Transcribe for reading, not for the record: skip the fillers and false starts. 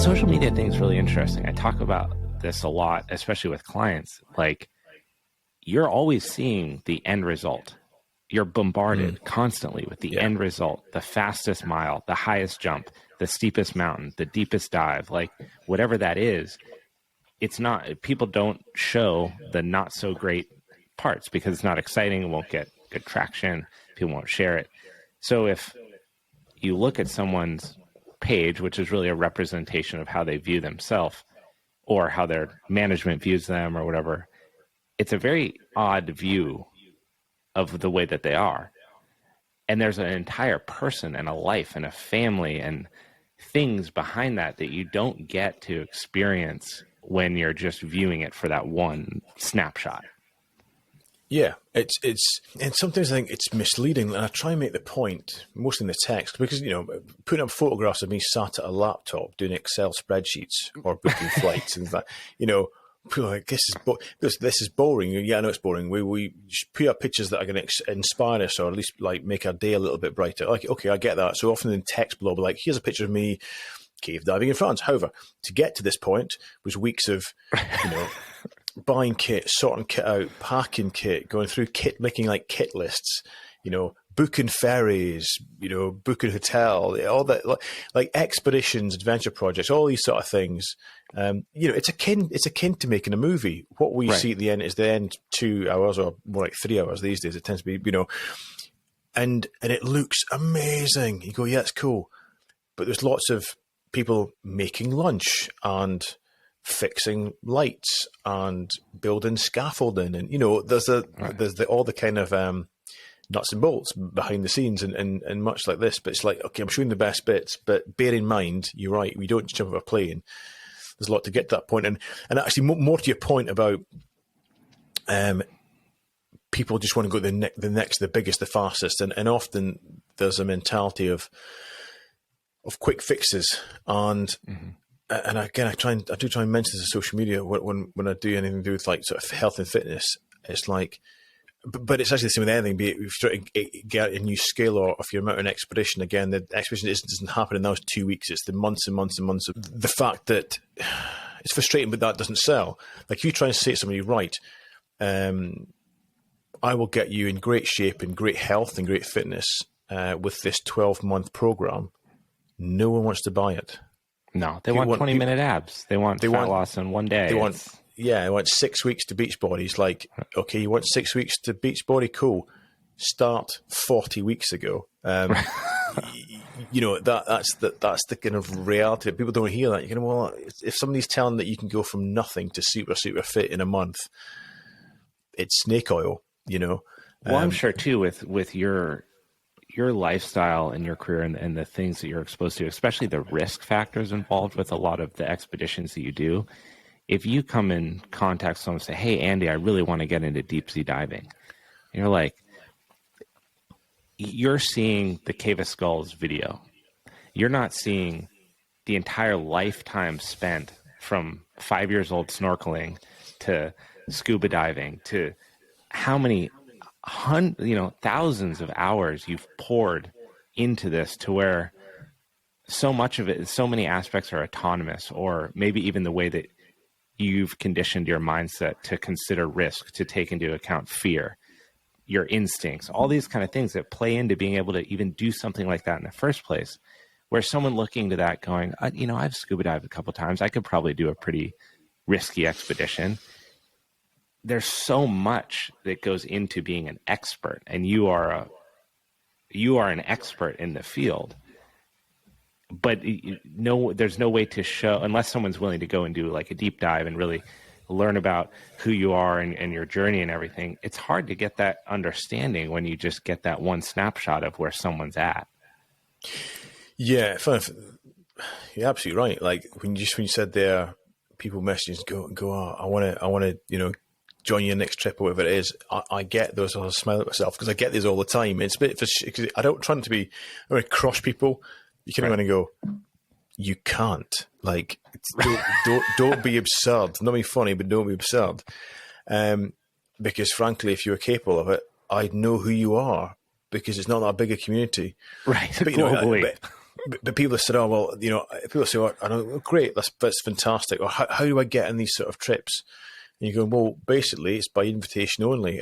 social media thing is really interesting. I talk about this a lot, especially with clients. Like, you're always seeing the end result. You're bombarded constantly with the end result, the fastest mile, the highest jump, the steepest mountain, the deepest dive, like whatever that is. It's not, people don't show the not so great parts because it's not exciting. It won't get good traction. People won't share it. So if you look at someone's page, which is really a representation of how they view themselves or how their management views them or whatever, it's a very odd view of the way that they are. And there's an entire person and a life and a family and things behind that that you don't get to experience when you're just viewing it for that one snapshot. Yeah, it's and sometimes I think it's misleading, and I try and make the point, mostly in the text, because, putting up photographs of me sat at a laptop doing Excel spreadsheets or booking flights and that, people are like, this is boring. Yeah, I know it's boring. We put up pictures that are going to inspire us or at least like make our day a little bit brighter. Like, okay, I get that. So often in text below, like, here's a picture of me cave diving in France. However, to get to this point was weeks of, buying kit, sorting kit out, packing kit, going through kit, making like kit lists, booking ferries, booking hotel, all that, like expeditions, adventure projects, all these sort of things. It's akin to making a movie. What we see at the end is the end 2 hours or more like 3 hours these days. It tends to be, and it looks amazing. You go, yeah, it's cool. But there's lots of people making lunch and fixing lights and building scaffolding, and there's all the kind of nuts and bolts behind the scenes and much like this. But it's like, okay, I'm showing the best bits, but bear in mind, you're right, we don't jump off a plane. There's a lot to get to that point, and actually more to your point about people just want to go the next, the biggest, the fastest, and often there's a mentality of quick fixes and. And again, I do try and mention this on social media when I do anything to do with like sort of health and fitness. It's like, but it's actually the same with anything. Be it if you're trying to get a new skill or if you're out on an expedition, again, the expedition doesn't happen in those 2 weeks. It's the months and months and months of the fact that it's frustrating, but that doesn't sell. Like, you try and say to somebody, right, I will get you in great shape and great health and great fitness with this 12-month program. No one wants to buy it. No, they want 20-minute abs. They want fat loss in one day. They want 6 weeks to beach body. It's like, okay, you want 6 weeks to beach body? Cool. Start 40 weeks ago. That's the kind of reality. People don't hear that. Well, if somebody's telling that you can go from nothing to super, super fit in a month, it's snake oil, Well, I'm sure too with your lifestyle and your career and the things that you're exposed to, especially the risk factors involved with a lot of the expeditions that you do. If you come in contact with someone and say, hey, Andy, I really want to get into deep sea diving. You're like, you're seeing the Cave of Skulls video. You're not seeing the entire lifetime spent from 5 years old snorkeling to scuba diving to how many thousands of hours you've poured into this, to where so much of it, so many aspects are autonomous, or maybe even the way that you've conditioned your mindset to consider risk, to take into account fear, your instincts, all these kind of things that play into being able to even do something like that in the first place. Where someone looking to that going, I've scuba dived a couple times, I could probably do a pretty risky expedition. There's so much that goes into being an expert, and you are an expert in the field. But there's no way to show, unless someone's willing to go and do like a deep dive and really learn about who you are and your journey and everything. It's hard to get that understanding when you just get that one snapshot of where someone's at. Yeah, you're absolutely right. Like when you said there, people messages go, I want to, join your next trip or whatever it is. I get those. I'll smile at myself because I get these all the time. It's a bit because I don't try to be. I want to crush people. You kind of want to go. You can't. Like, don't be absurd. Not be funny, but don't be absurd. Because frankly, if you're capable of it, I'd know who you are because it's not that big a community. Right. But, globally. but people say, oh, well, people say, oh, I know, great, that's fantastic. Or how do I get in these sort of trips? And you go, well, basically, it's by invitation only.